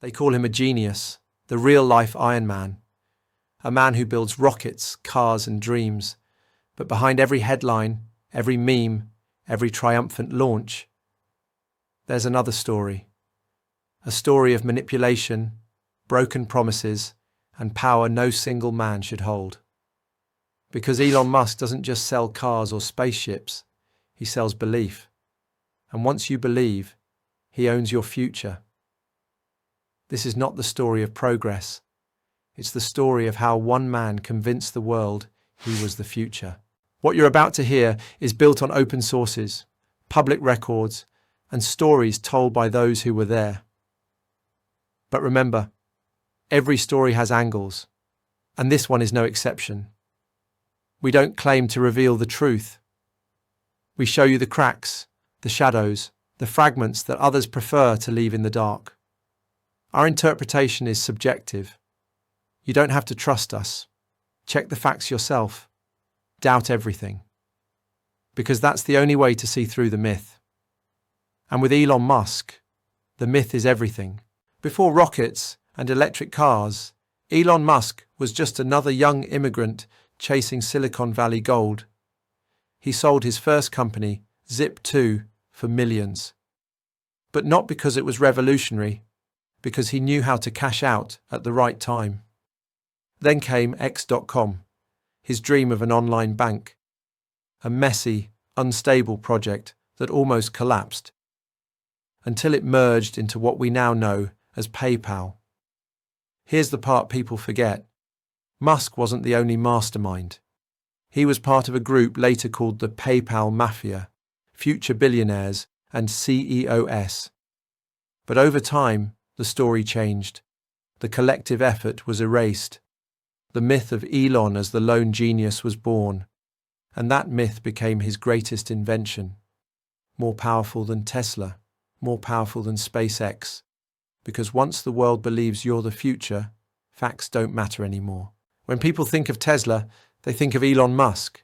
They call him a genius, the real-life Iron Man, a man who builds rockets, cars and dreams. But behind every headline, every meme, every triumphant launch, there's another story. A story of manipulation, broken promises, and power no single man should hold. Because Elon Musk doesn't just sell cars or spaceships, he sells belief. And once you believe, he owns your future. This is not the story of progress. It's the story of how one man convinced the world he was the future. What you're about to hear is built on open sources, public records, and stories told by those who were there. But remember, every story has angles, and this one is no exception. We don't claim to reveal the truth. We show you the cracks, the shadows, the fragments that others prefer to leave in the dark. Our interpretation is subjective. You don't have to trust us. Check the facts yourself. Doubt everything. Because that's the only way to see through the myth. And with Elon Musk, the myth is everything. Before rockets and electric cars, Elon Musk was just another young immigrant chasing Silicon Valley gold. He sold his first company, Zip2, for millions. But not because it was revolutionary, because he knew how to cash out at the right time. Then came X.com, his dream of an online bank, a messy, unstable project that almost collapsed, until it merged into what we now know as PayPal. Here's the part people forget. Musk wasn't the only mastermind. He was part of a group later called the PayPal Mafia, future billionaires and CEOs. But over time, the story changed. The collective effort was erased. The myth of Elon as the lone genius was born, and that myth became his greatest invention. More powerful than Tesla, more powerful than SpaceX. Because once the world believes you're the future, facts don't matter anymore. When people think of Tesla, they think of Elon Musk,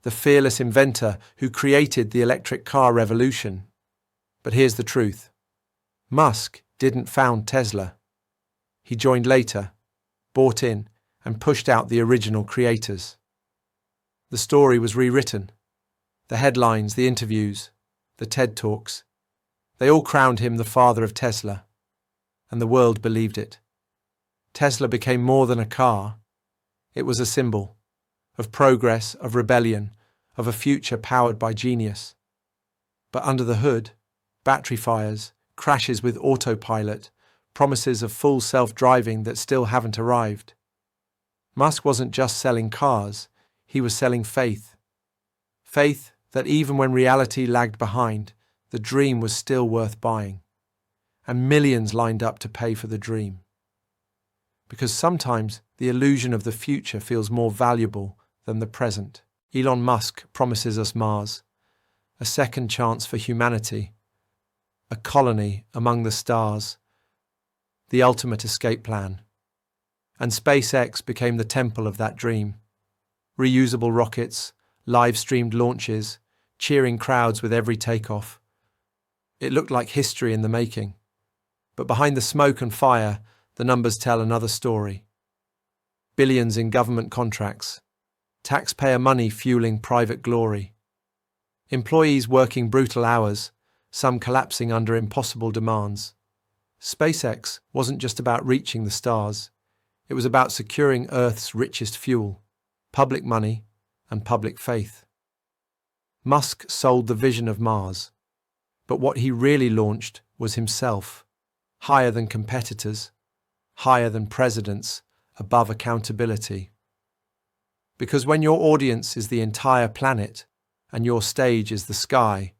the fearless inventor who created the electric car revolution. But here's the truth. Musk didn't found Tesla. He joined later, bought in, and pushed out the original creators. The story was rewritten. The headlines, the interviews, the TED Talks, they all crowned him the father of Tesla, and the world believed it. Tesla became more than a car. It was a symbol of progress, of rebellion, of a future powered by genius. But under the hood, battery fires, crashes with autopilot, promises of full self-driving that still haven't arrived. Musk wasn't just selling cars, he was selling faith. Faith that even when reality lagged behind, the dream was still worth buying. And millions lined up to pay for the dream. Because sometimes the illusion of the future feels more valuable than the present. Elon Musk promises us Mars, a second chance for humanity, a colony among the stars, the ultimate escape plan. And SpaceX became the temple of that dream. Reusable rockets, live-streamed launches, cheering crowds with every takeoff. It looked like history in the making. But behind the smoke and fire, the numbers tell another story. Billions in government contracts, taxpayer money fueling private glory, employees working brutal hours, some collapsing under impossible demands. SpaceX wasn't just about reaching the stars. It was about securing Earth's richest fuel, public money and public faith. Musk sold the vision of Mars, but what he really launched was himself, higher than competitors, higher than presidents, above accountability. Because when your audience is the entire planet and your stage is the sky,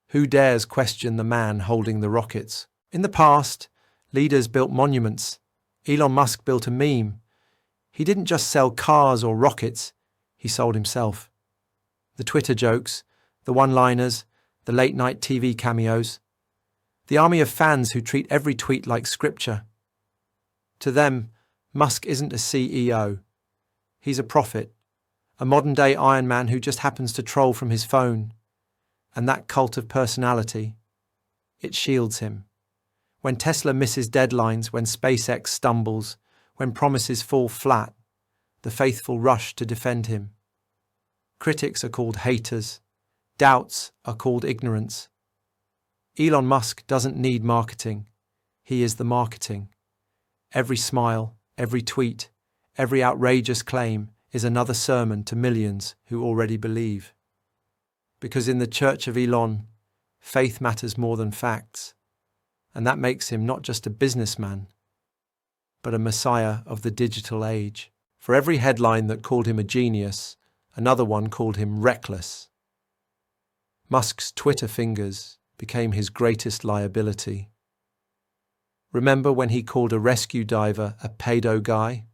who dares question the man holding the rockets? In the past, leaders built monuments. Elon Musk built a meme. He didn't just sell cars or rockets, he sold himself. The Twitter jokes, the one-liners, the late-night TV cameos. The army of fans who treat every tweet like scripture. To them, Musk isn't a CEO. He's a prophet, a modern-day Iron Man who just happens to troll from his phone. And that cult of personality, it shields him. When Tesla misses deadlines, when SpaceX stumbles, when promises fall flat, the faithful rush to defend him. Critics are called haters. Doubts are called ignorance. Elon Musk doesn't need marketing. He is the marketing. Every smile, every tweet, every outrageous claim is another sermon to millions who already believe. Because in the church of Elon, faith matters more than facts. And that makes him not just a businessman, but a messiah of the digital age. For every headline that called him a genius, another one called him reckless. Musk's Twitter fingers became his greatest liability. Remember when he called a rescue diver a pedo guy?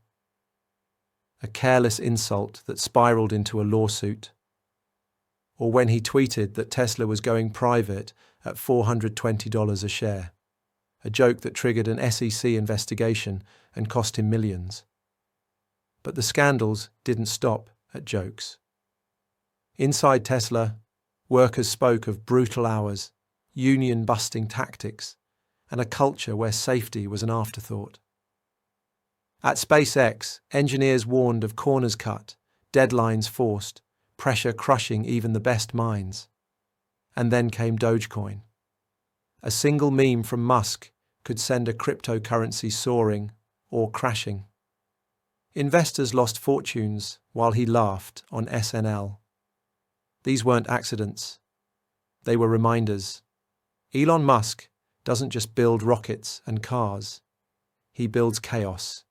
A careless insult that spiraled into a lawsuit. Or when he tweeted that Tesla was going private at $420 a share. A joke that triggered an SEC investigation and cost him millions. But the scandals didn't stop at jokes. Inside Tesla, workers spoke of brutal hours, union-busting tactics, and a culture where safety was an afterthought. At SpaceX, engineers warned of corners cut, deadlines forced, pressure crushing even the best minds. And then came Dogecoin. A single meme from Musk could send a cryptocurrency soaring or crashing. Investors lost fortunes while he laughed on SNL. These weren't accidents. They were reminders. Elon Musk doesn't just build rockets and cars. He builds chaos.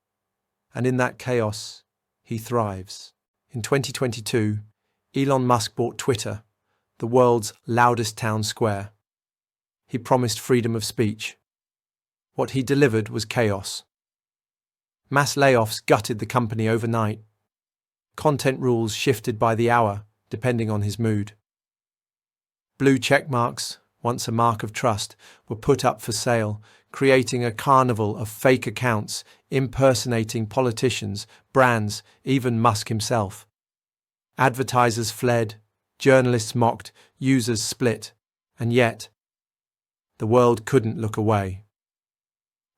And in that chaos, he thrives. In 2022, Elon Musk bought Twitter, the world's loudest town square. He promised freedom of speech. What he delivered was chaos. Mass layoffs gutted the company overnight. Content rules shifted by the hour, depending on his mood. Blue checkmarks, once a mark of trust, were put up for sale, creating a carnival of fake accounts, impersonating politicians, brands, even Musk himself. Advertisers fled, journalists mocked, users split, and yet, the world couldn't look away.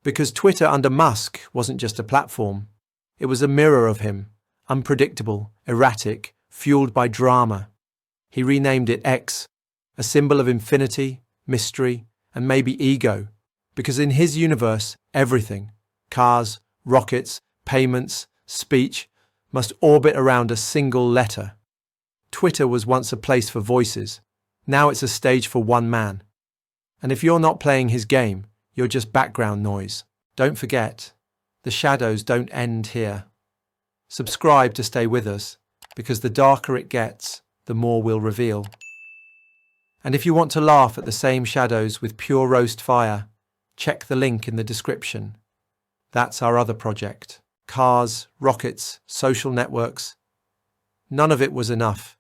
Because Twitter under Musk wasn't just a platform, it was a mirror of him, unpredictable, erratic, fueled by drama. He renamed it X, a symbol of infinity, mystery, and maybe ego, because in his universe, everything, cars, rockets, payments, speech, must orbit around a single letter. Twitter was once a place for voices. Now it's a stage for one man. And if you're not playing his game, you're just background noise. Don't forget, the shadows don't end here. Subscribe to stay with us, because the darker it gets, the more we'll reveal. And if you want to laugh at the same shadows with pure roast fire, check the link in the description. That's our other project. Cars, rockets, social networks. None of it was enough.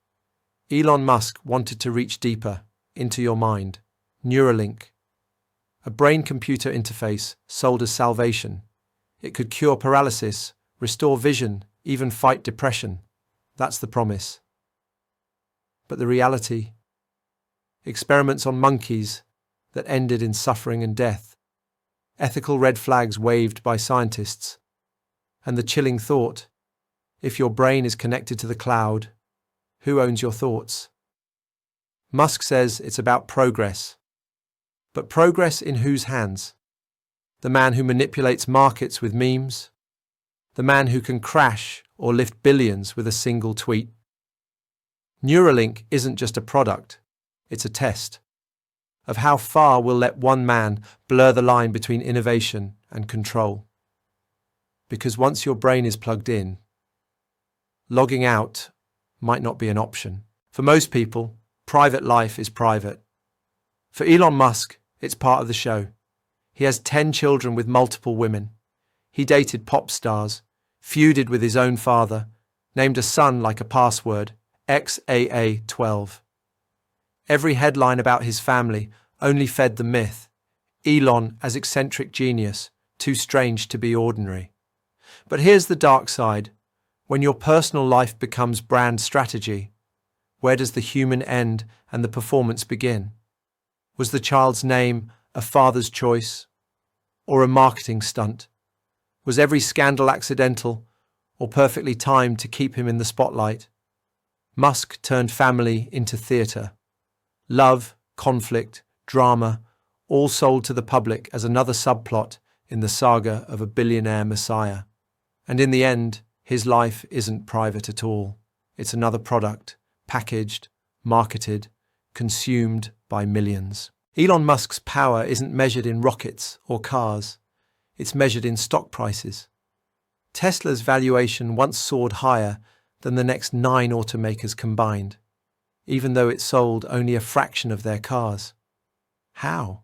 Elon Musk wanted to reach deeper, into your mind. Neuralink. A brain-computer interface sold as salvation. It could cure paralysis, restore vision, even fight depression. That's the promise. But the reality? Experiments on monkeys that ended in suffering and death. Ethical red flags waved by scientists. And the chilling thought, if your brain is connected to the cloud, who owns your thoughts? Musk says it's about progress. But progress in whose hands? The man who manipulates markets with memes? The man who can crash or lift billions with a single tweet? Neuralink isn't just a product, it's a test of how far we'll let one man blur the line between innovation and control. Because once your brain is plugged in, logging out might not be an option. For most people, private life is private. For Elon Musk, it's part of the show. He has 10 children with multiple women. He dated pop stars, feuded with his own father, named a son like a password, XAA12. Every headline about his family only fed the myth. Elon as eccentric genius, too strange to be ordinary. But here's the dark side. When your personal life becomes brand strategy, where does the human end and the performance begin? Was the child's name a father's choice or a marketing stunt? Was every scandal accidental or perfectly timed to keep him in the spotlight? Musk turned family into theatre. Love, conflict, drama, all sold to the public as another subplot in the saga of a billionaire messiah. And in the end, his life isn't private at all. It's another product, packaged, marketed, consumed by millions. Elon Musk's power isn't measured in rockets or cars. It's measured in stock prices. Tesla's valuation once soared higher than the next 9 automakers combined, even though it sold only a fraction of their cars. How?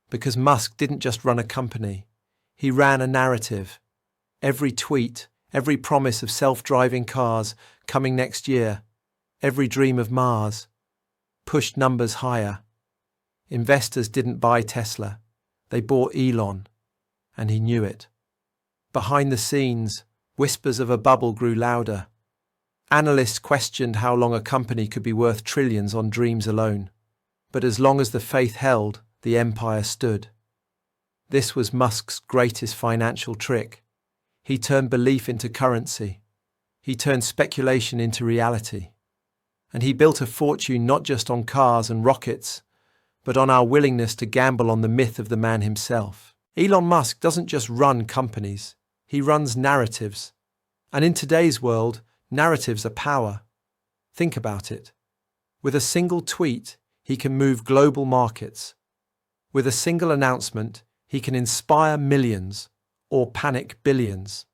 Because Musk didn't just run a company. He ran a narrative. Every tweet, every promise of self-driving cars coming next year, every dream of Mars, pushed numbers higher. Investors didn't buy Tesla. They bought Elon, and he knew it. Behind the scenes, whispers of a bubble grew louder. Analysts questioned how long a company could be worth trillions on dreams alone. But as long as the faith held, the empire stood. This was Musk's greatest financial trick. He turned belief into currency. He turned speculation into reality. And he built a fortune not just on cars and rockets, but on our willingness to gamble on the myth of the man himself. Elon Musk doesn't just run companies. He runs narratives. And in today's world, narratives are power. Think about it. With a single tweet, he can move global markets. With a single announcement, he can inspire millions or panic billions.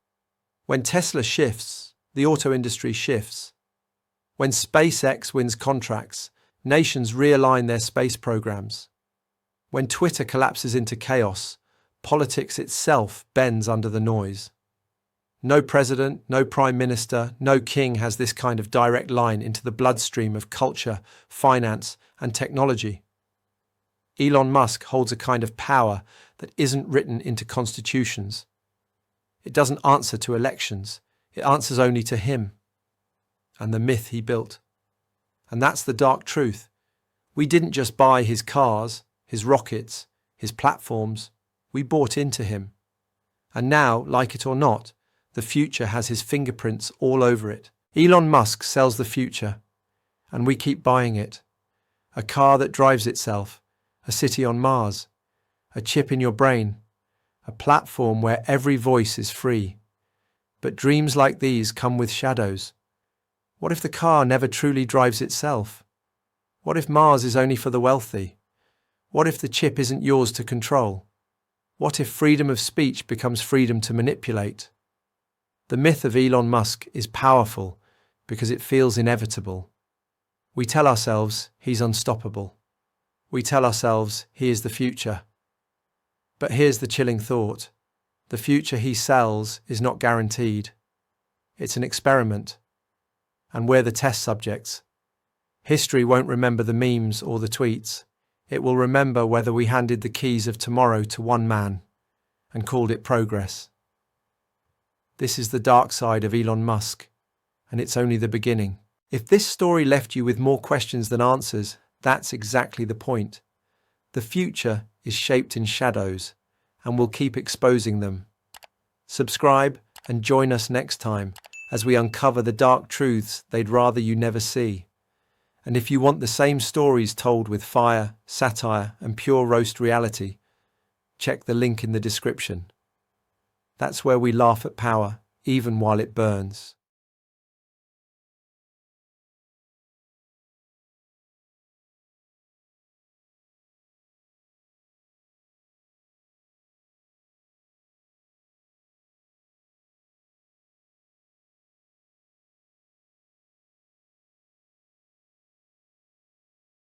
When Tesla shifts, the auto industry shifts. When SpaceX wins contracts, nations realign their space programs. When Twitter collapses into chaos, politics itself bends under the noise. No president, no prime minister, no king has this kind of direct line into the bloodstream of culture, finance, and technology. Elon Musk holds a kind of power that isn't written into constitutions. It doesn't answer to elections. It answers only to him and the myth he built. And that's the dark truth. We didn't just buy his cars, his rockets, his platforms. We bought into him. And now, like it or not, the future has his fingerprints all over it. Elon Musk sells the future, and we keep buying it. A car that drives itself, a city on Mars, a chip in your brain, a platform where every voice is free. But dreams like these come with shadows. What if the car never truly drives itself? What if Mars is only for the wealthy? What if the chip isn't yours to control? What if freedom of speech becomes freedom to manipulate? The myth of Elon Musk is powerful because it feels inevitable. We tell ourselves he's unstoppable. We tell ourselves he is the future. But here's the chilling thought. The future he sells is not guaranteed. It's an experiment. And we're the test subjects. History won't remember the memes or the tweets. It will remember whether we handed the keys of tomorrow to one man and called it progress. This is the dark side of Elon Musk, and it's only the beginning. If this story left you with more questions than answers, that's exactly the point. The future is shaped in shadows, and we'll keep exposing them. Subscribe and join us next time as we uncover the dark truths they'd rather you never see. And if you want the same stories told with fire, satire, and pure roast reality, check the link in the description. That's where we laugh at power, even while it burns.